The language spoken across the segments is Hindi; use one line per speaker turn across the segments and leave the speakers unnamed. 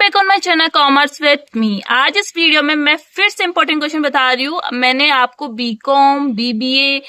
Back on my channel commerce with me. आज इस वीडियो में मैं फिर से इंपॉर्टेंट क्वेश्चन बता रही हूँ। मैंने आपको बीकॉम, बीबीए,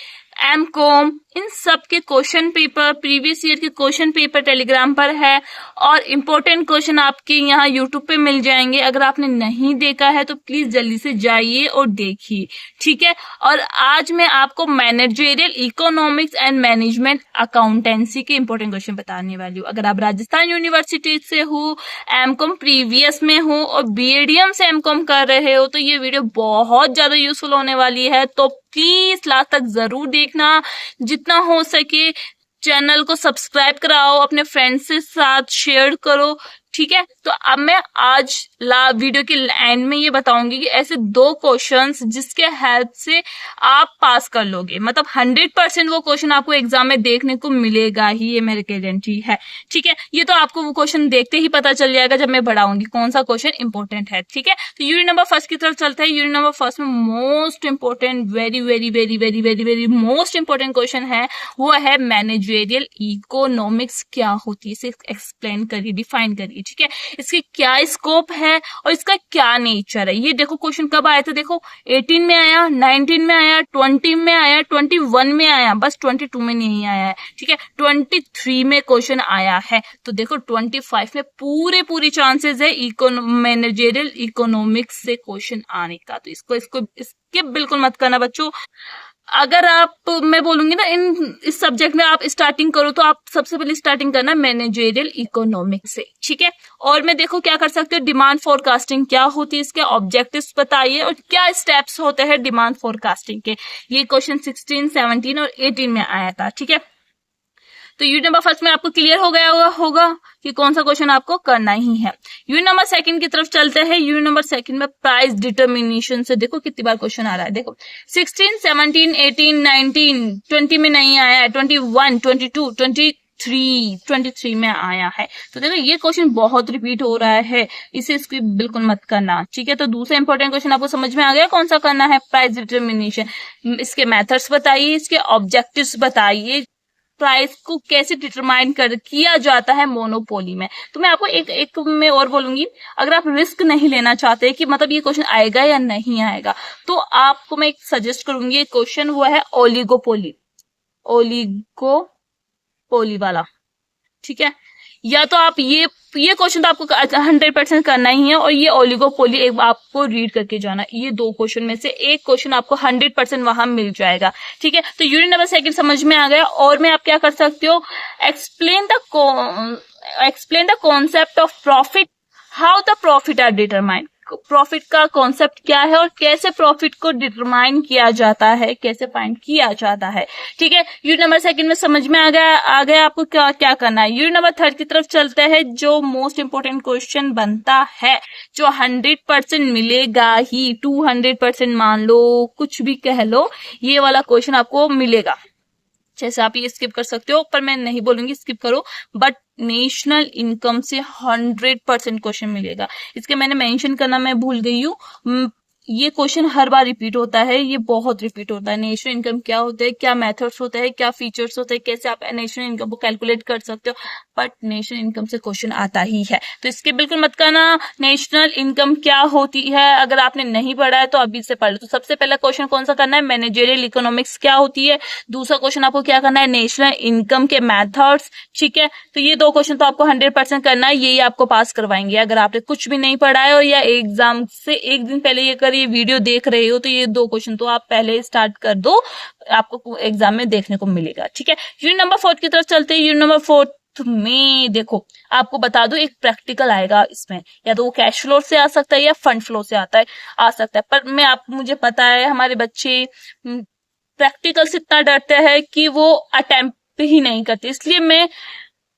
एमकॉम इन सब के क्वेश्चन पेपर, प्रीवियस ईयर के क्वेश्चन पेपर टेलीग्राम पर है और इम्पोर्टेंट क्वेश्चन आपके यहाँ यूट्यूब पे मिल जाएंगे। अगर आपने नहीं देखा है तो प्लीज जल्दी से जाइए और देखिए, ठीक है। और आज मैं आपको managerial economics and management accountancy के इम्पोर्टेंट क्वेश्चन बताने वाली हूँ। अगर आप राजस्थान यूनिवर्सिटी से हो, एमकॉम प्रीवियस में हो और बीएडीएम से एमकॉम कर रहे हो तो ये वीडियो बहुत ज्यादा यूजफुल होने वाली है। तो प्लीज लास्ट तक जरूर देखना, जितना हो सके चैनल को सब्सक्राइब कराओ, अपने फ्रेंड्स के साथ शेयर करो, ठीक है। तो अब मैं आज वीडियो के एंड में ये बताऊंगी कि ऐसे दो क्वेश्चंस जिसके हेल्प से आप पास कर लोगे, मतलब 100% वो क्वेश्चन आपको एग्जाम में देखने को मिलेगा ही, ये मेरी गारंटी है, ठीक है। ये तो आपको वो क्वेश्चन देखते ही पता चल जाएगा जब मैं बढ़ाऊंगी कौन सा क्वेश्चन इंपॉर्टेंट है, ठीक है। तो यूनिट नंबर फर्स्ट की तरफ चलते हैं। यूनिट नंबर फर्स्ट में most important, very very very very very very most important question है, वो है मैनेजरियल इकोनॉमिक्स क्या होती है, इसे एक्सप्लेन करिए, डिफाइन करिए, ठीक है। इसकी क्या स्कोप है और इसका क्या नेचर है। ये देखो क्वेश्चन कब आया था, देखो 18 में आया, 19 में आया, 20 में आया, 21 में आया, बस 22 में नहीं आया है, ठीक है। 23 में क्वेश्चन आया है, तो देखो 25 में पूरी चांसेस है मैनेजरियल इकोनॉमिक्स से क्वेश्चन आने का। तो इसको स्किप बिल्कुल मत करना बच्चों। अगर आप, मैं बोलूंगी ना, इस सब्जेक्ट में आप स्टार्टिंग करो तो आप सबसे पहले स्टार्टिंग करना मैनेजरियल इकोनॉमिक्स से, ठीक है। और मैं देखो क्या कर सकते हो, डिमांड फोरकास्टिंग क्या होती है, इसके ऑब्जेक्टिव्स बताइए और क्या स्टेप्स होते हैं डिमांड फोरकास्टिंग के। ये क्वेश्चन 16, 17 और 18 में आया था, ठीक है। तो यूनिट नंबर फर्स्ट में आपको क्लियर हो गया होगा कि कौन सा क्वेश्चन आपको करना ही है। यूनिट नंबर सेकंड की तरफ चलते हैं। यूनिट नंबर सेकंड में प्राइस डिटर्मिनेशन से देखो कितनी बार क्वेश्चन आ रहा है। देखो 16, 17, 18, 19, 20 में नहीं आया है, 21, 22, 23 में आया है। तो देखो ये क्वेश्चन बहुत रिपीट हो रहा है, इसे स्किप बिल्कुल मत करना, ठीक है। तो दूसरा इंपॉर्टेंट क्वेश्चन आपको समझ में आ गया कौन सा करना है, प्राइस डिटर्मिनेशन। इसके मेथड्स बताइए, इसके ऑब्जेक्टिव्स बताइए, प्राइस को कैसे डिटरमाइन किया जाता है मोनोपोली में। तो मैं आपको एक में और बोलूंगी, अगर आप रिस्क नहीं लेना चाहते कि मतलब ये क्वेश्चन आएगा या नहीं आएगा, तो आपको मैं एक सजेस्ट करूंगी, एक क्वेश्चन हुआ है ओलिगोपोली वाला, ठीक है। या तो आप ये क्वेश्चन तो आपको 100% करना ही है और ये ओलिगोपोली एक आपको रीड करके जाना। ये दो क्वेश्चन में से एक क्वेश्चन आपको 100% वहां मिल जाएगा, ठीक है। तो यूनिट नंबर सेकंड समझ में आ गया। और मैं आप क्या कर सकते हो, explain the concept of profit, how the profit are determined. Profit का कॉन्सेप्ट क्या है और कैसे प्रॉफिट को डिटरमाइन किया जाता है, कैसे फाइंड किया जाता है, ठीक है। यूनिट नंबर सेकंड में समझ में आ गया आपको क्या करना है। यूनिट नंबर थर्ड की तरफ चलते हैं, जो मोस्ट इंपोर्टेंट क्वेश्चन बनता है, जो 100% मिलेगा ही, 200% मान लो, कुछ भी कह लो, ये वाला क्वेश्चन आपको मिलेगा। जैसे आप ये स्किप कर सकते हो, पर मैं नहीं बोलूंगी स्किप करो, बट नेशनल इनकम से 100% क्वेश्चन मिलेगा। इसके मैंने मेंशन करना मैं भूल गई हूँ, ये क्वेश्चन हर बार रिपीट होता है, ये बहुत रिपीट होता है। नेशनल इनकम क्या होता है, क्या मेथड्स होते हैं, क्या फीचर्स होते हैं, कैसे आप नेशनल इनकम को कैलकुलेट कर सकते हो, बट नेशनल इनकम से क्वेश्चन आता ही है। तो इसके बिल्कुल मत करना, नेशनल इनकम क्या होती है अगर आपने नहीं पढ़ा है तो अभी से पढ़ लो। तो सबसे पहला क्वेश्चन कौन सा करना है, मैनेजरियल इकोनॉमिक्स क्या होती है। दूसरा क्वेश्चन आपको क्या करना है, नेशनल इनकम के मेथड्स, ठीक है। तो ये दो क्वेश्चन तो आपको 100% करना है, यही आपको पास करवाएंगे। अगर आपने कुछ भी नहीं पढ़ा है और या एग्जाम से एक दिन पहले ये वीडियो देख रहे हो तो ये दो क्वेश्चन तो आप पहले स्टार्ट कर दो, आपको एग्जाम में देखने को मिलेगा, ठीक है। यूनिट नंबर 4 की तरफ चलते हैं। यूनिट नंबर 4 में देखो आपको बता दो, एक प्रैक्टिकल आएगा इसमें, या तो वो कैश फ्लो से आ सकता है या फंड फ्लो से आ सकता है। पर मुझे पता है हमारे बच्चे प्रैक्टिकल से इतना डरते हैं कि वो अटेम्प्ट ही नहीं करते, इसलिए मैं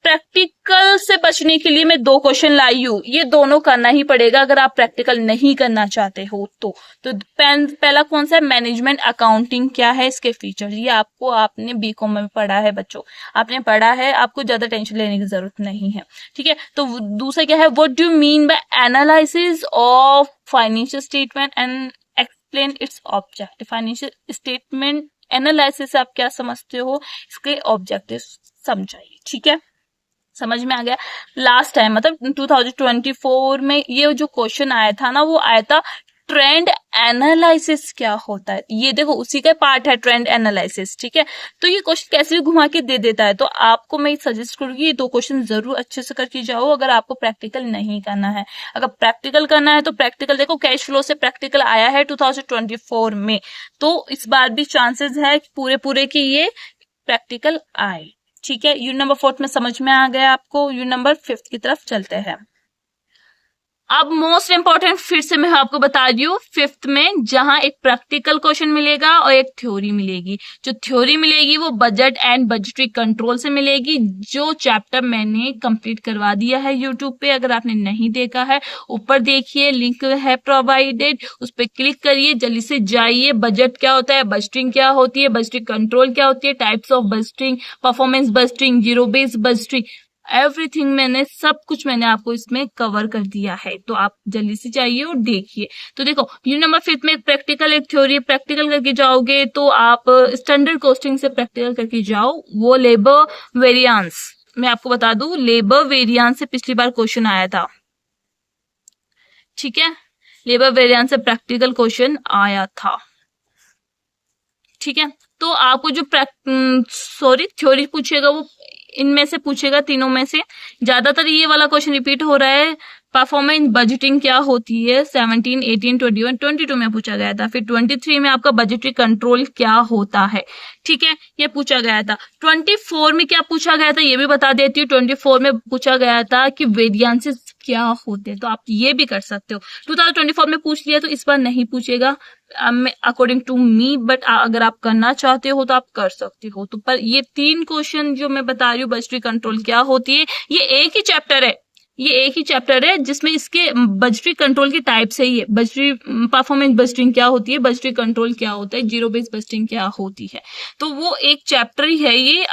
प्रैक्टिकल से बचने के लिए मैं दो क्वेश्चन लाई हूँ। ये दोनों करना ही पड़ेगा अगर आप प्रैक्टिकल नहीं करना चाहते हो तो पहला कौन सा है, मैनेजमेंट अकाउंटिंग क्या है, इसके फीचर। ये आपने बीकॉम में पढ़ा है बच्चों, आपने पढ़ा है, आपको ज्यादा टेंशन लेने की जरूरत नहीं है, ठीक है। तो दूसरा क्या है, what do you mean by analysis of financial statement and explain it's objective. Financial statement analysis आप क्या समझते हो, इसके ऑब्जेक्टिव समझाइए, ठीक है। समझ में आ गया। लास्ट टाइम मतलब 2024 में ये जो क्वेश्चन आया था ना, वो आया था ट्रेंड एनालिसिस क्या होता है। ये देखो उसी का पार्ट है ट्रेंड एनालिसिस, ठीक है। तो ये क्वेश्चन कैसे भी घुमा के दे देता है, तो आपको मैं सजेस्ट करूंगी ये 2 क्वेश्चन जरूर अच्छे से करके जाओ अगर आपको प्रैक्टिकल नहीं करना है। अगर प्रैक्टिकल करना है तो प्रैक्टिकल देखो, कैश फ्लो से प्रैक्टिकल आया है 2024 में, तो इस बार भी चांसेस है पूरे पूरे की ये प्रैक्टिकल आए, ठीक है। यूनिट नंबर 4 में समझ में आ गया आपको। यूनिट नंबर 5 की तरफ चलते हैं। अब मोस्ट इंपॉर्टेंट फिर से मैं आपको बता रही हूँ, 5th में जहां एक प्रैक्टिकल क्वेश्चन मिलेगा और एक थ्योरी मिलेगी। जो थ्योरी मिलेगी वो बजट एंड बजटरी कंट्रोल से मिलेगी, जो चैप्टर मैंने कंप्लीट करवा दिया है यूट्यूब पे। अगर आपने नहीं देखा है, ऊपर देखिए, लिंक है प्रोवाइडेड, उस पर क्लिक करिए, जल्दी से जाइए। बजट क्या होता है, बजटिंग क्या होती है, बजटरी कंट्रोल क्या होती है, types of budgeting, performance budgeting, zero based budgeting, everything मैंने सब कुछ मैंने आपको इसमें कवर कर दिया है। तो आप जल्दी से जाइए और देखिए। तो देखो यूनिट नंबर 5 में एक प्रैक्टिकल एक थ्योरी, प्रैक्टिकल करके जाओगे तो आप स्टैंडर्ड कॉस्टिंग से प्रैक्टिकल करके जाओ। वो लेबर वेरिएंस, मैं आपको बता दूं लेबर वेरिएंस से पिछली बार क्वेश्चन आया था, ठीक है। लेबर वेरिएंस से प्रैक्टिकल क्वेश्चन आया था, ठीक है। तो आपको जो थ्योरी पूछेगा वो इनमें से पूछेगा, तीनों में से ज्यादातर ये वाला क्वेश्चन रिपीट हो रहा है। परफॉर्मेंस बजटिंग क्या होती है, 17, 18, 21, 22 में पूछा गया था। फिर 23 में आपका बजटरी कंट्रोल क्या होता है, ठीक है, ये पूछा गया था। 24 में क्या पूछा गया था ये भी बता देती हूँ। 24 में पूछा गया था कि वेरिएंसेस क्या होते हैं, तो आप ये भी कर सकते हो। 2024 में पूछ लिया तो इस बार नहीं पूछेगा अकॉर्डिंग टू मी, बट अगर आप करना चाहते हो तो आप कर सकते हो। तो पर ये 3 क्वेश्चन जो मैं बता रही हूँ, बजटरी कंट्रोल क्या होती है, ये एक ही चैप्टर है, ये एक ही चैप्टर है जिसमें इसके बजटरी कंट्रोल की टाइप्स है। ये बजटरी परफॉर्मेंस बजटिंग क्या होती है, बजटरी कंट्रोल क्या होता है, जीरो बेस्ड बजटिंग क्या होती है, तो वो एक चैप्टर ही है ये,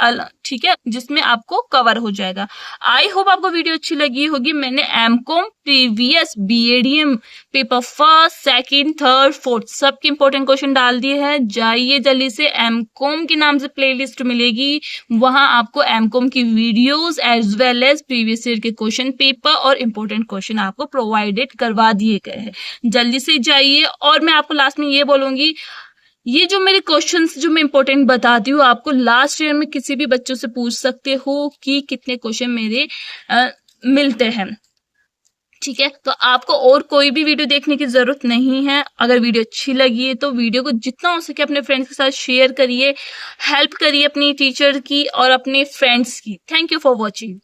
ठीक है, जिसमें आपको कवर हो जाएगा। आई होप आपको वीडियो अच्छी लगी होगी। मैंने MCom previous BADM paper 1st, 2nd, 3rd, 4th सबके इंपॉर्टेंट क्वेश्चन डाल दिए हैं। जाइए जल्दी से, एमकॉम के नाम से प्लेलिस्ट मिलेगी, वहां आपको एमकॉम की videos as well as previous year के क्वेश्चन पेपर और इंपॉर्टेंट क्वेश्चन आपको प्रोवाइडेड करवा दिए गए हैं। जल्दी से जाइए। और मैं आपको लास्ट में ये बोलूंगी, ये जो मेरे क्वेश्चंस जो मैं इंपॉर्टेंट बताती हूँ आपको, लास्ट ईयर में किसी भी बच्चों से पूछ सकते हो कि कितने क्वेश्चन मेरे मिलते हैं, ठीक है। तो आपको और कोई भी वीडियो देखने की जरूरत नहीं है। अगर वीडियो अच्छी लगी है तो वीडियो को जितना हो सके अपने फ्रेंड्स के साथ शेयर करिए, हेल्प करिए अपनी टीचर की और अपने फ्रेंड्स की। Thank you for watching.